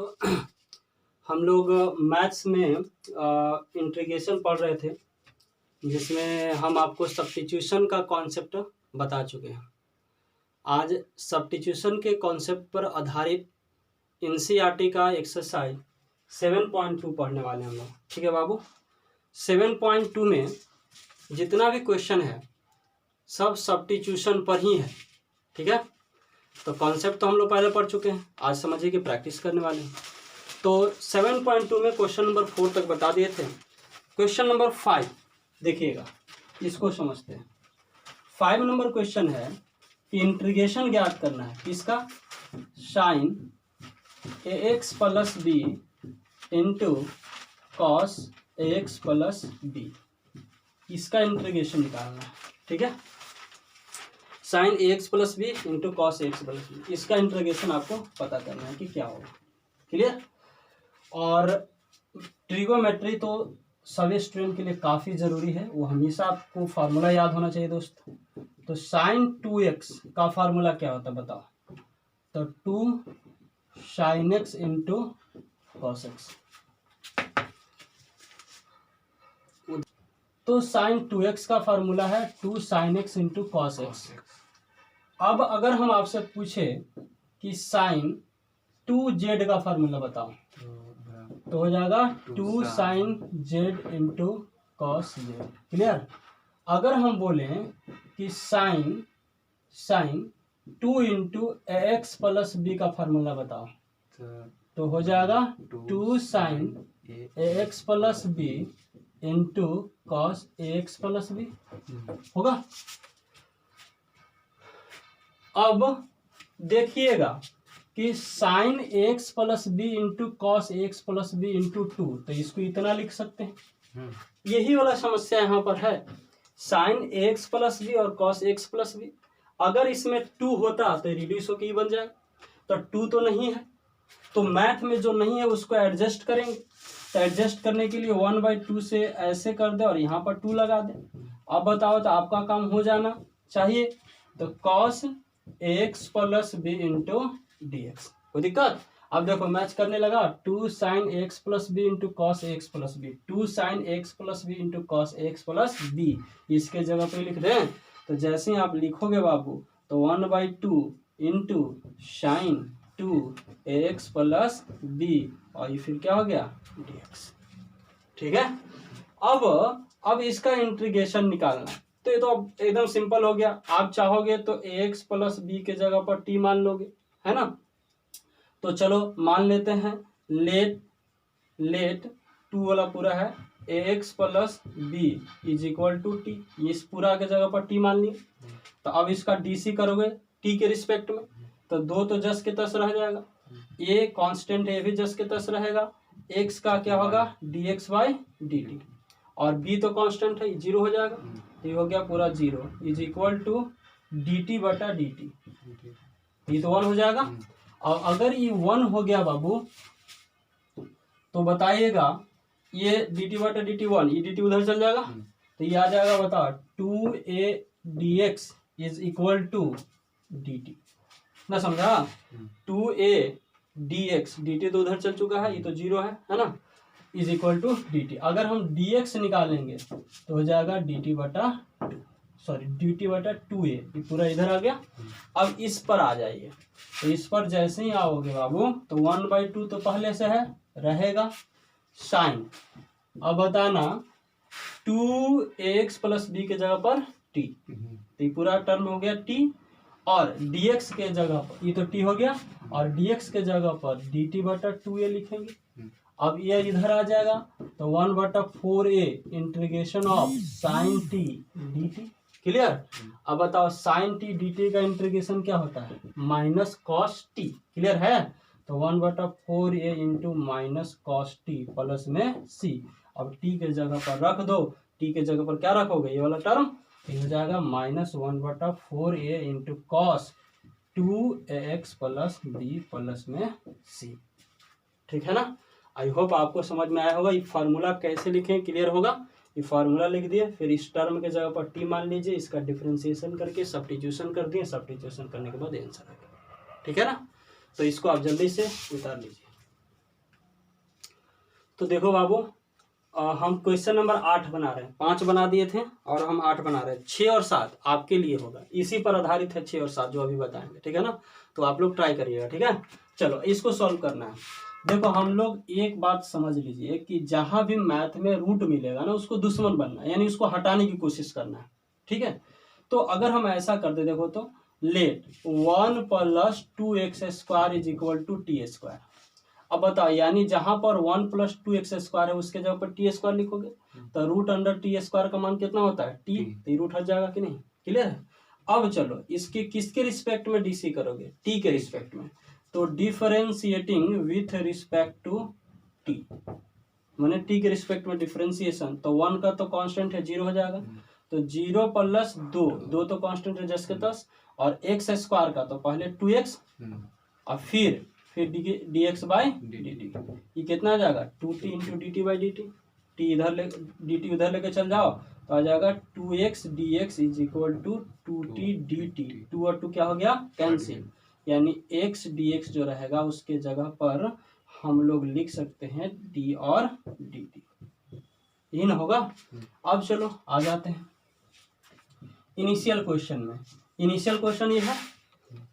तो हम लोग मैथ्स में इंटीग्रेशन पढ़ रहे थे, जिसमें हम आपको सब्स्टिट्यूशन का कॉन्सेप्ट बता चुके हैं। आज सब्स्टिट्यूशन के कॉन्सेप्ट पर आधारित एनसीईआरटी का एक्सरसाइज 7.2 पढ़ने वाले हैं हम लोग। ठीक है बाबू, 7.2 में जितना भी क्वेश्चन है सब सब्स्टिट्यूशन पर ही है। ठीक है, तो कॉन्सेप्ट तो हम लोग पहले पढ़ चुके हैं, आज समझिए कि प्रैक्टिस करने वाले हैं। तो 7.2 में क्वेश्चन नंबर 4 तक बता दिए थे। क्वेश्चन नंबर 5 देखिएगा, इसको समझते हैं। 5 नंबर क्वेश्चन है कि इंटीग्रेशन ज्ञात करना है किसका, sine ax plus B into cos ax plus B, इसका इंटीग्रेशन निकालना है। ठीक है, sine ax plus B into cos ax plus B, इसका इंटीग्रेशन आपको पता करना है कि क्या होगा। क्लियर। और ट्रिगोमेट्री तो सभी स्टूडेंट के लिए काफ़ी ज़रूरी है, वो हमेशा आपको फार्मूला याद होना चाहिए दोस्त। तो साइन 2x का फार्मूला क्या होता है बताओ, तो 2 sine x into cos x। तो साइन 2x का फार्मूला है 2 sine x into cos x। अब अगर हम आपसे पूछे कि साइन 2z का फार्मूला बताओ, तो हो जाएगा 2 sine z into cos z। Clear. अगर हम बोलें कि sine 2 into X plus B का फार्मूला बताओ, तो हो जाएगा 2 sine X plus B into cos X plus B होगा। अब देखिएगा कि sine X plus B into cos X plus B into 2, तो इसको इतना लिख सकते हैं। यही वाला समस्या यहाँ पर है, साइन एक्स प्लस बी और कॉस एक्स प्लस बी। अगर इसमें 2 होता तो रिड्यूस होकर ही बन जाएगा, तो 2 तो नहीं है, तो मैथ में जो नहीं है उसको एडजस्ट करेंगे। तो एडजस्ट करने के लिए 1/2 से ऐसे कर दे और यहाँ पर 2 लगा दे। अब बताओ, तो आपका काम हो जाना चाहिए। तो cos X plus B into D X, कोई दिक्कत। अब देखो मैच करने लगा, 2 sine X plus B into cos X plus B, 2 sine X plus B into cos X plus B, इसके जगह पे लिख दें। तो जैसे ही आप लिखोगे बाबू, तो 1/2 into sine 2 X plus B, और ये फिर क्या हो गया, डी एक्स। ठीक है। अब इसका इंटीग्रेशन निकालना है, तो ये तो अब एकदम सिंपल हो गया। आप चाहोगे तो ax प्लस बी के जगह पर t मान लोगे, है ना। तो चलो मान लेते हैं, लेट 2 वाला पूरा है ax plus B is equal to T, इस पूरा के जगह पर t मान लिए। तो अब इसका dc करोगे t के रिस्पेक्ट में, तो 2 तो जस के तस रह जाएगा, a कांस्टेंट है, ये भी जस के तस रहेगा। x का क्या होगा, dx बाई dt, और b तो कांस्टेंट है, 0 हो जाएगा। ये हो गया पूरा 0 इज इक्वल टू dt बटा dt, ये तो 1 हो जाएगा। और अगर ये 1 हो गया बाबू, तो बताइएगा ये dt बटा dt 1, ये dt उधर चल जाएगा, तो ये आ जाएगा बताओ 2a dx is equal to dt ना, समझा। 2a dx, dt तो उधर चल चुका है, ये तो 0 है ना, इज इक्वल टू dt। अगर हम dx निकालेंगे तो हो जाएगा dt बटा 2a, ये पूरा इधर आ गया। अब इस पर आ जाइए, तो इस पर जैसे ही आओगे बाबू, तो 1/2 तो पहले से है रहेगा, साइन, अब बताना 2ax प्लस बी के जगह पर t, तो ये पूरा टर्म हो गया t, और dx के जगह पर, ये तो t हो गया, और dx के जगह पर dt बटा 2a लिखेंगे। अब ये इधर आ जाएगा, तो 1/4a integration of sine T dt। Clear. अब बताओ साइन टी dt का इंटीग्रेशन क्या होता है, माइनस कॉस टी। क्लियर है। तो 1/4a into minus cos T plus में c। अब t के जगह पर रख दो, t के जगह पर क्या रखोगे, ये वाला टर्म, ये हो जाएगा minus 1/4a into cos 2ax plus b plus में c। ठीक है ना। आई होप आपको समझ में आया होगा। ये फार्मूला कैसे लिखें क्लियर होगा। ये फार्मूला लिख दिए, फिर इस टर्म के जगह पर टी मान लीजिए, इसका डिफरेंशिएशन करके सब्स्टिट्यूशन कर दिए, सब्स्टिट्यूशन करने के बाद आंसर आ गया। ठीक है ना। तो इसको आप जल्दी से उतार लीजिए। तो देखो बाबू, हम क्वेश्चन नंबर 8 बना रहे हैं, 5 बना दिए थे और हम 8 बना रहे हैं। 6 और 7 आपके लिए होगा, इसी पर आधारित है 6 और 7 जो अभी बताएंगे, ठीक है ना। तो आप लोग ट्राई करिएगा, ठीक है। चलो इसको सॉल्व करना है। देखो हम लोग एक बात समझ लीजिए कि जहां भी मैथ में रूट मिलेगा ना, उसको दुश्मन बनना है, यानी उसको हटाने की कोशिश करना है, ठीक है। तो अगर हम ऐसा करते, देखो तो late 1 + 2x² is equal to t²। अब बताओ, यानी जहां पर 1 + 2x² है उसके जगह पर t² लिखोगे, तो √t² का मान कितना होता है t, तो रूट हट जाएगा कि नहीं, क्लियर है। अब चलो इसके किसके रिस्पेक्ट में डीसी करोगे, t के रिस्पेक्ट में, तो differentiating with respect to t, मैंने t के रिस्पेक्ट में डिफरेंशिएशन, तो 1 का तो कांस्टेंट है 0 हो जाएगा, तो 0 + 2 तो कांस्टेंट है 10 के 10, और x² का तो पहले 2x और फिर dx/dt, ये कितना आ जाएगा 2t × dt/dt, t इधर ले dt उधर लेके चल जाओ तो आ जाएगा 2x dx = 2t dt, 2 और 2 क्या हो गया कैंसिल, यानी x dx जो रहेगा उसके जगह पर हम लोग लिख सकते हैं d और dt, यही ना होगा। अब चलो आ जाते हैं इनिशियल क्वेश्चन में। इनिशियल क्वेश्चन ये है,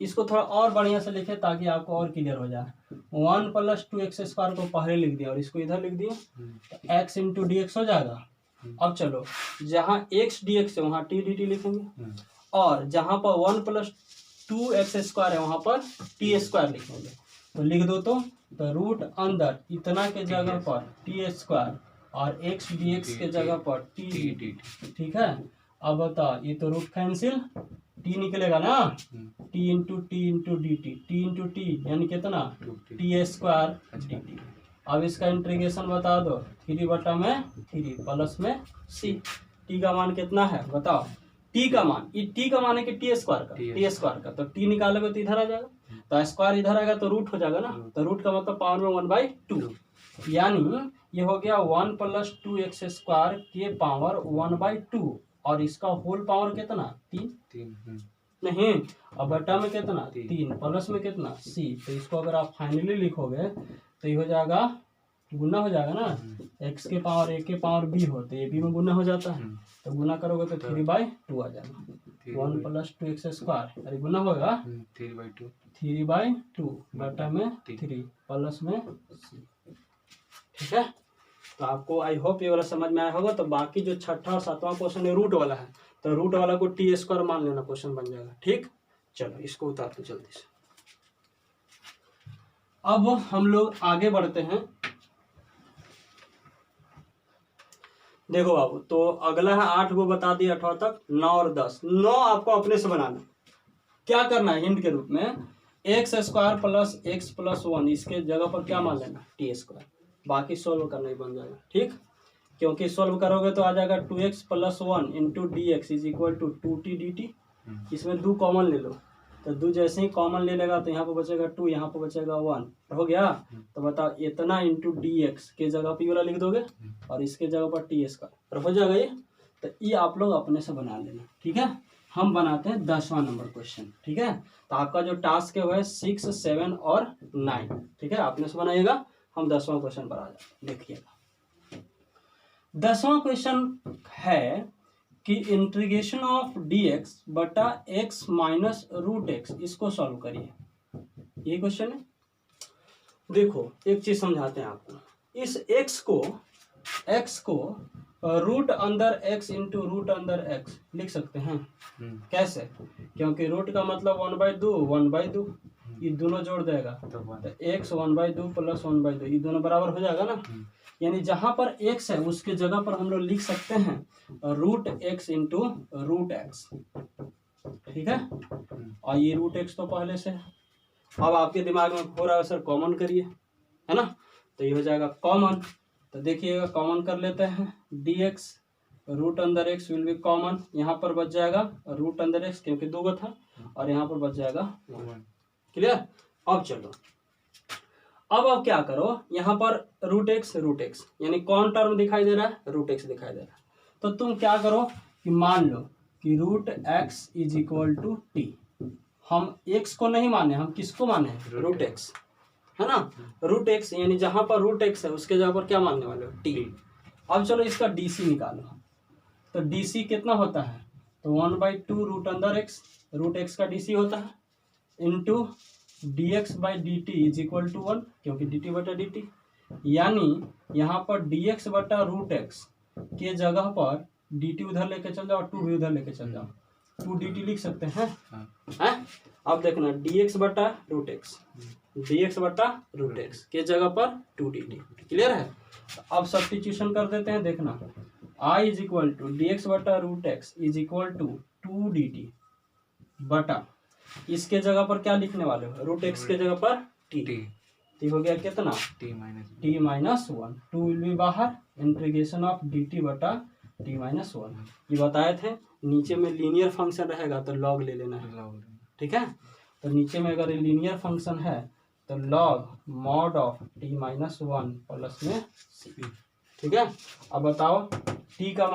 इसको थोड़ा और बढ़िया से लिखे ताकि आपको और क्लियर हो जाए। 1 + 2x² को पहले लिख दिया और इसको इधर लिख दिया, तो x × dx हो जाएगा। अब चलो जहाँ x dx है वहाँ t dt लिखेंगे, और जहाँ पर 1 + 2x² है वहाँ पर t² लिखेंगे। तो लिख दो तो रूट अंदर इतना के जगह पर t² और x dx के जगह पर t dt, ठीक है। अब बताओ, ये तो रूट कैंसिल, t निकलेगा ना, t × dt, t × t यानी कितना t² dt। अब इसका इंटीग्रेशन बता दो, 3/3 प्लस में c, t का मान कितना है बताओ, t का मान, ये t का मान है कि t² का, तो t निकालोगे तो इधर आ जाएगा, तो स्क्वायर इधर आएगा तो रूट हो जाएगा ना, तो रूट का मतलब पावर में 1/2, यानी ये हो गया 1 + 2x² के पावर 1/2, और इसका होल पावर कितना 3 नहीं, अब बटा में कितना 3 प्लस में कितना c, तो इसको अगर आप फाइनली लिखोगे तो ये हो जाएगा, गुना हो जाएगा ना, x के पावर a के पावर b होते हैं, b में गुना हो जाता है, तो गुना करोगे तो 3/2 आ जाएगा, 1 + 2x², अरे गुना होगा 3/2 बटा में 3 प्लस में c, ठीक है। तो आपको आई होप ये वाला समझ में आया होगा। तो बाकी जो 6ठा और 7वां क्वेश्चन है रूट वाला है, तो रूट वाला को t² मान लेना, क्वेश्चन बन जाएगा, ठीक। चलो इसको उतार दो जल्दी से। अब हम लोग आगे बढ़ते हैं। देखो बाबू, तो अगला है 8 को बता दिया 8वां तक, 9 और 10, 9 आपको अपने से बनाना। क्या करना है हिंट के रूप में, x² + x + 1 इसके जगह पर क्या मान लेना t², बाकी सोल्व करना ही बन जाएगा, ठीक। क्योंकि सोल्व करोगे तो आ जाएगा 2x + 1 × dx = 2t dt, इसमें 2 कॉमन ले लो, तो 2 जैसे ही कॉमन ले लेगा तो यहाँ पर बचेगा 2, यहाँ पर बचेगा 1, हो गया। तो बताओ इतना × dx के जगह पे वाला लिख दोगे और इसके जगह पर t², हो जाएगा ये। तो ये आप लोग अपने से बना लेना, ठीक है। हम बनाते हैं 10वां नंबर क्वेश्चन, ठीक है। तो आपका जो टास्क है वो है 6, 7 और 9, ठीक है, आपने से बनाइएगा। हम 10वां क्वेश्चन पर आ जाते हैं, देखिएगा। 10वां क्वेश्चन है कि इंटीग्रेशन ऑफ dx बटा x माइनस √x, इसको सॉल्व करिए, ये क्वेश्चन है। देखो एक चीज समझाते हैं आपको, इस x को रूट अंदर x × रूट अंदर x लिख सकते हैं। कैसे, क्योंकि रूट का मतलब 1/2 ये दोनों जोड़ देगा, तो x 1/2 + 1/2 ये दोनों बराबर हो जाएगा ना, यानी जहां पर x है उसके जगह पर हम लोग लिख सकते हैं √x × √x, ठीक है। और ये √x तो पहले से है। अब आपके दिमाग में हो रहा है सर कॉमन करिए, है ना, तो ये हो जाएगा कॉमन। तो देखिएगा कॉमन कर लेते हैं, dx रूट अंदर x विल बी कॉमन, यहाँ पर बच जाएगा रूट अंदर x क्योंकि 2 था, और यहाँ पर बच जाएगा 1, क्लियर। अब चलो, अब क्या करो, यहाँ पर √x यानी कौन टर्म दिखाई दे रहा है, √x दिखाई दे रहा है। तो तुम क्या करो कि मान लो कि √x = t, हम x को नहीं माने, हम किसको माने √x, है ना। रूट एक्स यानी जहाँ पर रूट एक्स है उसके जगह पर क्या मानने वाले हो, टी। अब चलो इसका डीसी निकालो। तो डीसी कितना होता है, तो 1/2 रूट अंदर एक्स, रूट एक्स का डीसी होता है, into D X by D T is equal to 1, क्योंकि डी टी बटा डी टी। यानी यहाँ पर डी एक्स बटा रूट एक्स के जगह पर डी टी उधर लेके चल जाओ, 2 भी उधर लेके चल जाओ, 2 डी टी लिख सकते हैं। हैं? अब देखना डी एक्स बटा रूट एक्स, डी एक्स बटा रूट एक्स के जगह पर 2 डी टी। क्लियर है। अब सब्स्टिट्यूशन कर देते हैं। देखना i is equal to d x बटा root x is equal to 2 d T बटा इसके जगह पर क्या लिखने वाले हो, रूट एक्स के जगह पर टी। टी हो गया कितना, टी माइनस 1, 2 विल बी बाहर, इंटीग्रेशन ऑफ डी टी बटा टी माइनस 1। ये बताए थे नीचे में लीनियर फंक्शन रहेगा तो लॉग ले लेना है, ठीक है। तो नीचे में अगर लीनियर फंक्शन है तो log mod of T minus 1 plus में सी, ठीक है। अब बताओ टी का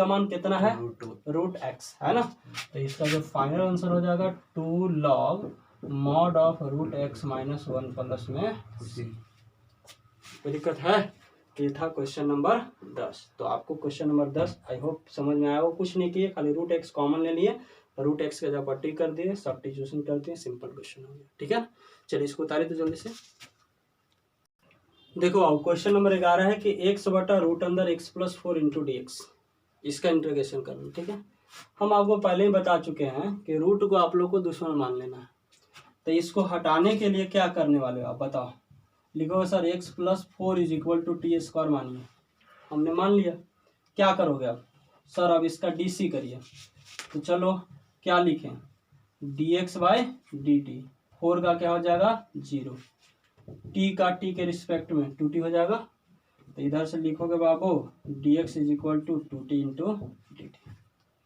मान कितना है, रूट एक्स है ना। तो इसका जो फाइनल आंसर हो जाएगा 2 log mod of root X minus 1 plus में सी। कोई दिक्कत है। ये था क्वेश्चन नंबर 10। तो आपको क्वेश्चन नंबर 10 आई होप समझ में आया हो। कुछ नहीं किए, खाली रूट एक्स कॉमन ले लिए, रूट एक्स के जगह पर टी कर दिए, सब्स्टिट्यूशन कर दिए, सिंपल क्वेश्चन हो गया, ठीक है। चलिए इसको उतारिए तो जल्दी से। देखो अब क्वेश्चन नंबर 11 है कि एक्स बटा रूट अंदर x plus 4 into D x, इसका इंटीग्रेशन करना, ठीक है। हम आपको पहले ही बता चुके हैं कि रूट को आप लोग को दुश्मन मान लेना है। तो इसको हटाने के लिए क्या करने वाले हो आप बताओ। लिखो sir X plus 4 is equal to T square मानिए, हमने मान लिया। क्या करोगे आप, सर अब इसका डी सी करिए। तो चलो क्या लिखें, D X by D T, 4 का क्या हो जाएगा 0, टी का टी के रिस्पेक्ट में 2t हो जाएगा। तो इधर से लिखोगे बाबू d x is equal to 2t into D t,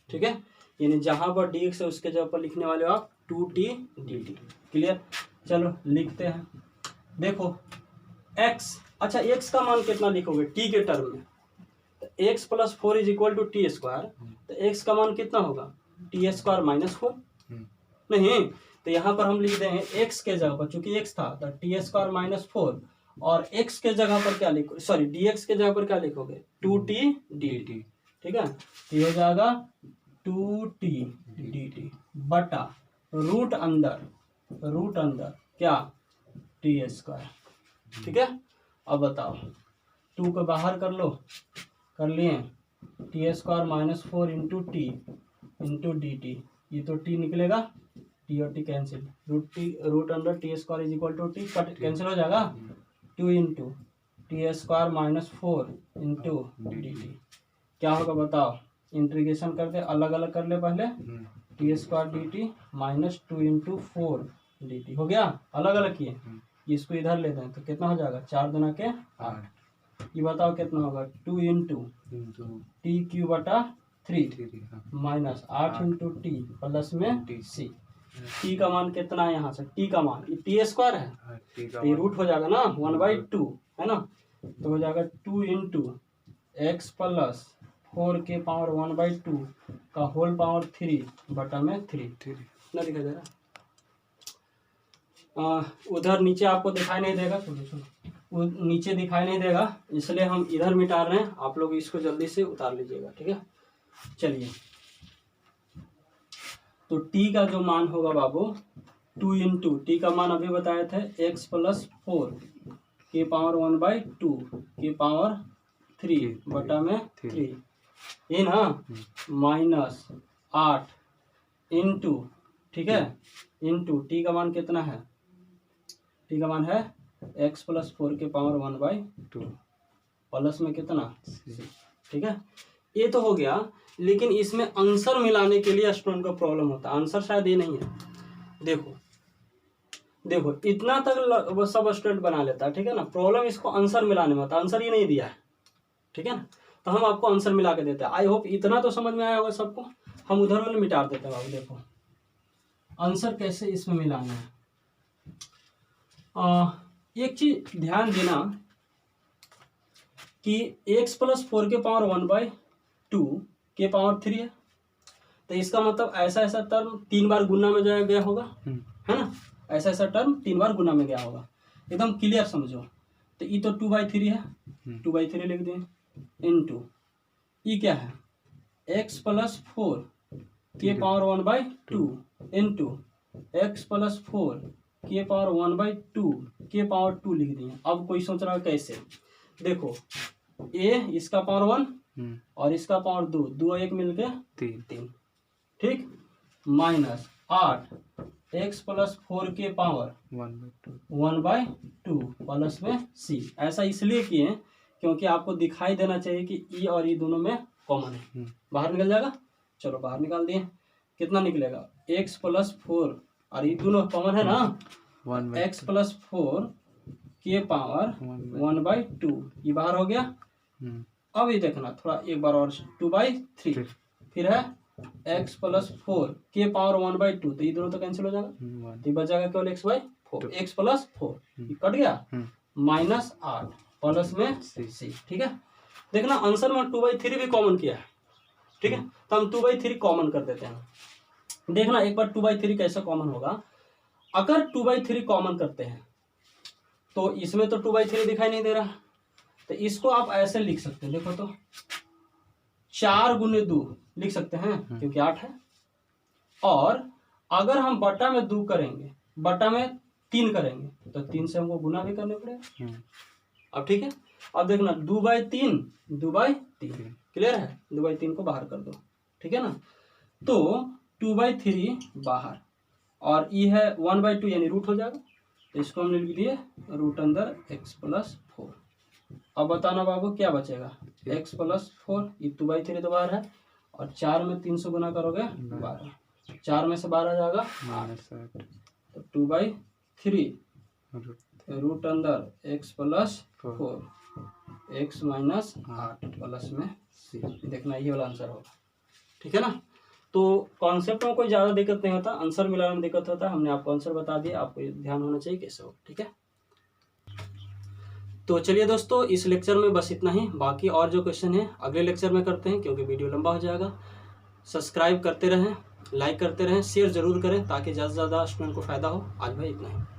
ठीक है। यानी जहां पर डी एक्स है उसके जगह पर लिखने वाले हो आप 2t dt। क्लियर। चलो लिखते हैं। देखो x, अच्छा x का मान कितना लिखोगे t के टर्म में, तो x plus 4 is equal to T square, तो x का मान कितना होगा टी स्क्वायर माइनस 4, नहीं तो यहाँ पर हम लिख देंगे x के जगह पर, चूंकि x था तो टी स्क्वायर माइनस 4, और x के जगह पर क्या लिखो, सॉरी dx के जगह पर क्या लिखोगे 2t dt, ठीक है। ये हो जाएगा 2t dt बटा रूट अंदर क्या टी स्क्वायर, ठीक है। अब बताओ 2 को बाहर कर लो, कर लिए, T square minus 4 into T into D T, ये तो टी निकलेगा, टी और T cancel, root under T square is equal to T, cut cancel हो जाएगा, 2 into T square minus 4 into D T, क्या होगा बताओ। इंटीग्रेशन करते अलग अलग कर ले पहले, T square D T minus 2 into 4 D T हो गया, अलग अलग किए, इसको इधर लेते हैं तो कितना हो जाएगा 4 दूना के 8। ये बताओ कितना होगा 2 इंटू टी क्यू बटा 3 माइनस 8 इंटू टी प्लस में सी। टी का मान कितना है, यहाँ से टी का मान टी स्क्वायर है, तो ये रूट हो जाएगा ना 1/2 है ना, तो हो जाएगा 2 इंटू एक्स प्लस 4 के पावर 1/2 का होल पावर 3 बटा में 3 ना दिखा जा रहा। उधर नीचे आपको दिखाई नहीं देगा, सुनो नीचे दिखाई नहीं देगा, इसलिए हम इधर मिटा रहे हैं, आप लोग इसको जल्दी से उतार लीजिएगा, ठीक है। चलिए तो t का जो मान होगा बाबू 2 इंटू टी का मान अभी बताए थे x प्लस 4 के पावर 1/2 के पावर 3 बटा में 3, ये ना माइनस 8 इंटू, ठीक है, इंटू टी का मान कितना है, टी का मान है x प्लस 4 के पावर 1/2 प्लस में कितना, ठीक है। ये तो हो गया, लेकिन इसमें आंसर मिलाने के लिए स्टूडेंट को प्रॉब्लम होता है, आंसर शायद ये नहीं है। देखो इतना तक वो सब स्टूडेंट बना लेता है, ठीक है ना। प्रॉब्लम इसको आंसर मिलाने में होता है, आंसर ये नहीं दिया है, ठीक है ना। तो हम आपको आंसर मिला के देते हैं। आई होप इतना तो समझ में आया होगा सबको। हम उधर वाले मिटा देते हैं बाबू। देखो आंसर कैसे इसमें मिलाना है। एक चीज ध्यान देना कि x प्लस 4 के पावर 1/2 के पावर 3 है, तो इसका मतलब ऐसा टर्म 3 बार गुना में गया होगा, है ना, ऐसा टर्म 3 बार गुना में गया होगा। एकदम क्लियर समझो। तो ई तो 2/3 है, 2/3 लिख दें इनटू ई क्या है x + 4 के पावर 1/2 इनटू x + 4 के पावर 1/2 के पावर 2 लिख दिए। अब कोई सोच रहा है कैसे, देखो a इसका पावर 1 और इसका पावर 2, 2 और 1 मिलके 3, ठीक, माइनस 8 x + 4 के पावर 1/2 प्लस में c। ऐसा इसलिए किए क्योंकि आपको दिखाई देना चाहिए कि ई और ई दोनों में कॉमन है। बाहर निकल जाएगा, चलो बाहर निकाल दिए, कितना निकलेगा x + 4 और ये दोनों कॉमन है ना, x + 4 के पावर 1/2 ये बाहर हो गया। अब ये देखना थोड़ा एक बार और 2/3 फिर है x + 4 के पावर 1/2 तो ये दोनों तो कैंसिल हो जाएगा, तो बच जाएगा केवल x/4 x + 4 ये कट गया, -8 प्लस में c। ठीक है, देखना आंसर में 2/3 भी कॉमन किया है। ठीक है, तो हम 2/3 कॉमन कर देते हैं। देखना एक बार 2/3 कैसे कॉमन होगा। अगर 2/3 कॉमन करते हैं तो इसमें तो 2/3 दिखाई नहीं दे रहा, तो इसको आप ऐसे लिख सकते हैं, देखो तो 4 × 2 लिख सकते हैं क्योंकि 8 है। और अगर हम बटा में 2 करेंगे, बटा में 3 करेंगे तो 3 से हमको गुना भी करने पड़ेगा। अब ठीक है, अब देखना 2/3 2/3 क्लियर है, 2/3 को बाहर कर दो, ठीक है ना, तो 2/3 बाहर और ये है 1/2 यानी रूट हो जाएगा, तो इसको हमने लिख दिए रूट अंदर x + 4। अब बताना बाबू क्या बचेगा, x + 4 ये 2/3 तो बाहर है और 4 में 3 से गुना करोगे 12, 4 में से 12 जाएगा 8, तो 2/3 रूट अंदर x + 4 x - 8 प्लस में c। देखना ये वाला आंसर होगा, ठीक है ना। तो कॉन्सेप्ट में कोई ज़्यादा दिक्कत नहीं होता, आंसर मिलाने में दिक्कत होता है। हमने आपको आंसर बता दिया, आपको ध्यान होना चाहिए कैसे हो, ठीक है। तो चलिए दोस्तों, इस लेक्चर में बस इतना ही, बाकी और जो क्वेश्चन है अगले लेक्चर में करते हैं क्योंकि वीडियो लंबा हो जाएगा। सब्सक्राइब करते रहें, लाइक करते रहें, शेयर ज़रूर करें ताकि ज़्यादा से ज़्यादा स्टूडेंट को फ़ायदा हो। आज भाई इतना ही।